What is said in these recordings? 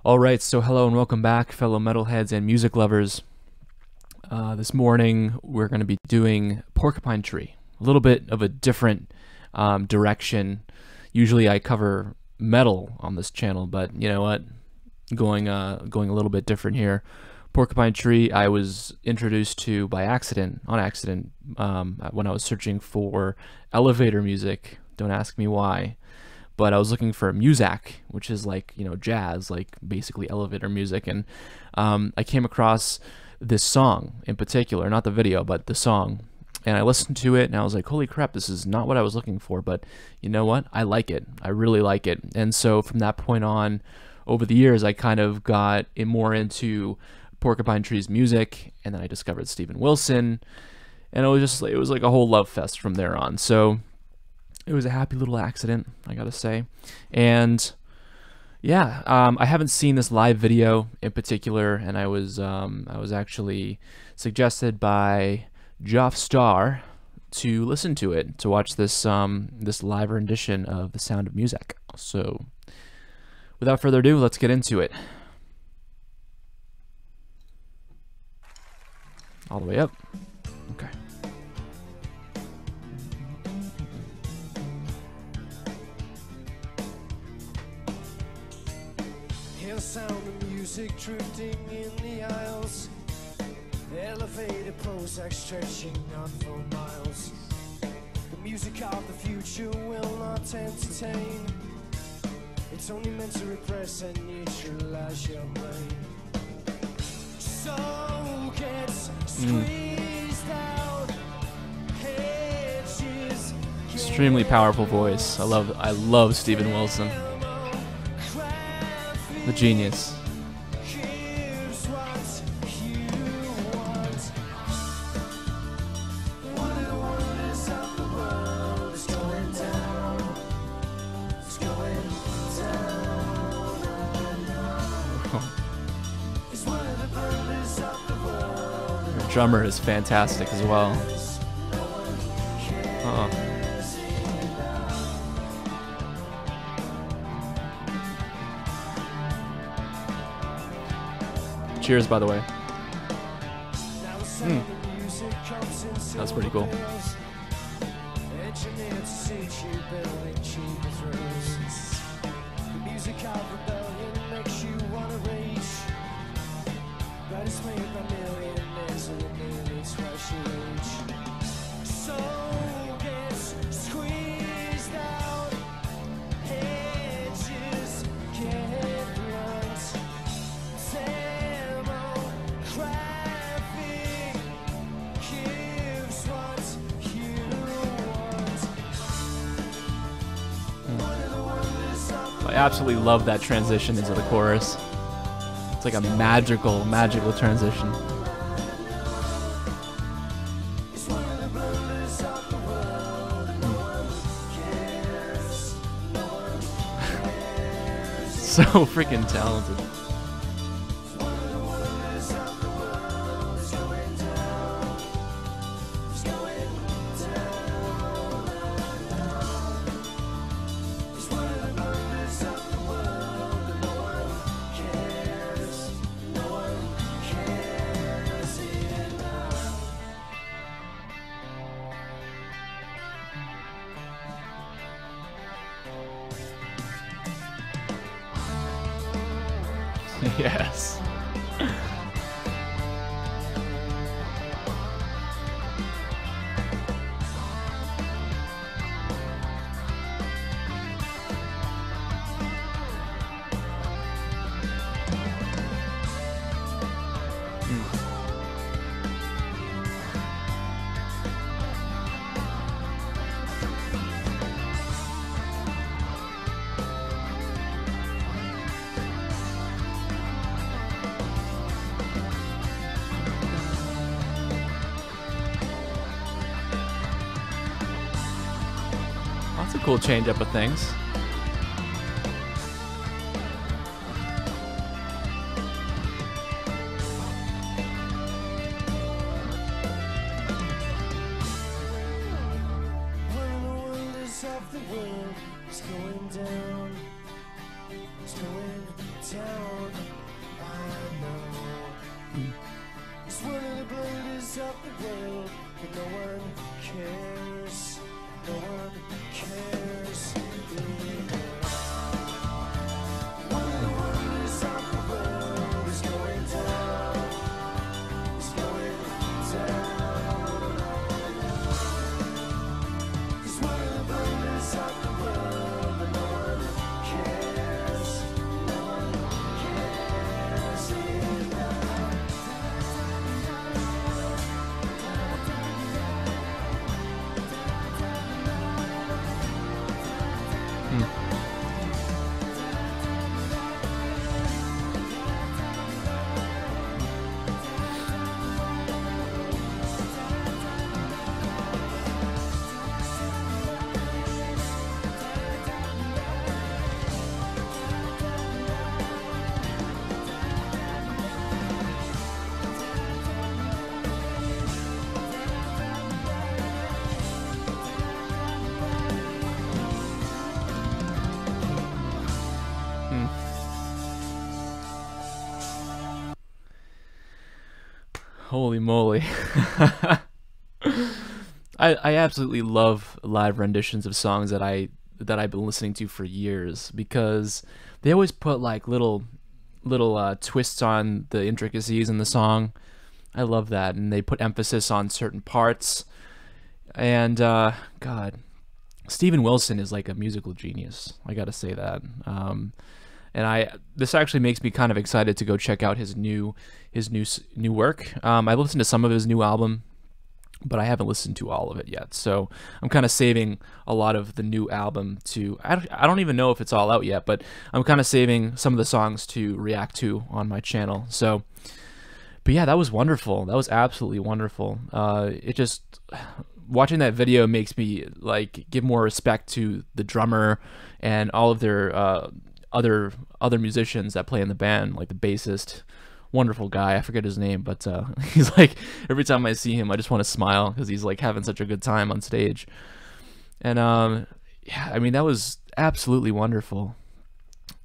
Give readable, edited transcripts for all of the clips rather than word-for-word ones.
Alright, so hello and welcome back, fellow metalheads and music lovers. This morning we're going to be doing Porcupine Tree. A little bit of a different direction. Usually I cover metal on this channel, but you know what? Going a little bit different here. Porcupine Tree I was introduced to by accident, on accident, when I was searching for elevator music. Don't ask me why. But I was looking for Muzak, which is like, you know, jazz, like basically elevator music, and I came across this song in particular, not the video, but the song, and I listened to it, and I was like, holy crap, this is not what I was looking for, but you know what? I like it. I really like it. And so from that point on, over the years, I kind of got more into Porcupine Tree's music, and then I discovered Steven Wilson, and it was like a whole love fest from there on. So it was a happy little accident, I gotta say. And yeah, I haven't seen this live video in particular, and I was actually suggested by Joff Star to listen to it, to watch this this live rendition of the Sound of Muzak. So without further ado, let's get into it. All the way up. Okay. Hear the sound of music drifting in the aisles. Elevated Prozac stretching on for miles. The music of the future will not entertain. It's only meant to repress and neutralize your brain. So gets squeezed out. Hedges Extremely powerful voice. I love Steven Wilson. The genius. here's what you want. One of the wonders of the world is going down. It's going down. It's one of the wonders of the world. The drummer is fantastic as well. Cheers, by the way. That's pretty cool. Engineered to suit you, building cheap thrills. The music of rebellion makes you wanna rage. That is made by millionaires who are nearly twice your age. So gets squeezed out. Hedges get blunt. Demographic gives what you want. One of the wonders of I absolutely love that transition into the chorus. It's like a magical transition. It's one of the wonders of the world, and no one cares. No one cares. So freaking talented. One of the wonders of the world is going down. It's going down. It's one of the wonders of the world, and no one cares. No one cares enough. Yes. That's a cool change up of things. One of the wonders of the world is going down. It's going down. burdens of the world, but no one cares. No one cares. One of the wonders of the world is going down. It's going down. 'Cause one of the wonders of the world, but no one cares. No one cares enough. Holy moly. I absolutely love live renditions of songs that I've been listening to for years, because they always put like little twists on the intricacies in the song. I love that, and they put emphasis on certain parts. And God, Steven Wilson is like a musical genius. I gotta say that. And this actually makes me kind of excited to go check out his new work. I listened to some of his new album, but I haven't listened to all of it yet. So I'm kind of saving a lot of the new album to. I don't even know if it's all out yet, but I'm kind of saving some of the songs to react to on my channel. So, but yeah, that was wonderful. That was absolutely wonderful. It just, watching that video makes me like give more respect to the drummer and all of their other musicians that play in the band, like the bassist, wonderful guy. I forget his name, but he's like, every time I see him, I just want to smile because he's like having such a good time on stage. And yeah, I mean, that was absolutely wonderful.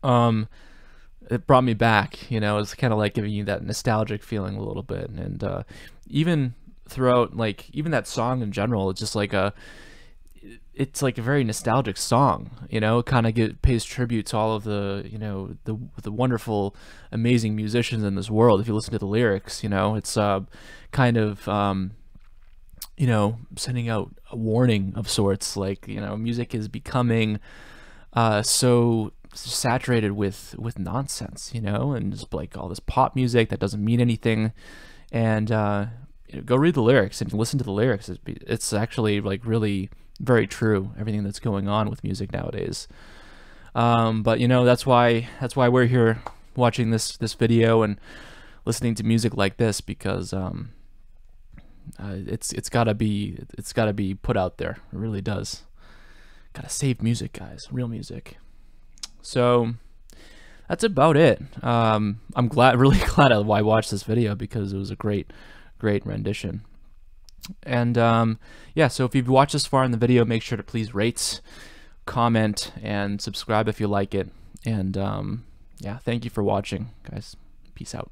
It brought me back, you know. It's kind of like giving you that nostalgic feeling a little bit, and even throughout, like, even that song in general, it's just like it's like a very nostalgic song, you know. It kind of pays tribute to all of the, you know, the wonderful, amazing musicians in this world. If you listen to the lyrics, you know, it's kind of you know, sending out a warning of sorts. Like, you know, music is becoming so saturated with nonsense, you know, and just like all this pop music that doesn't mean anything. And you know, go read the lyrics and listen to the lyrics. It's actually like really very true, everything that's going on with music nowadays. But you know, that's why we're here watching this video and listening to music like this, because it's gotta be put out there. It really does. Gotta save music, guys. Real music. So that's about it. I'm really glad I watched this video, because it was a great rendition. And yeah, so if you've watched this far in the video, make sure to please rate, comment, and subscribe if you like it. And yeah, thank you for watching, guys. Peace out.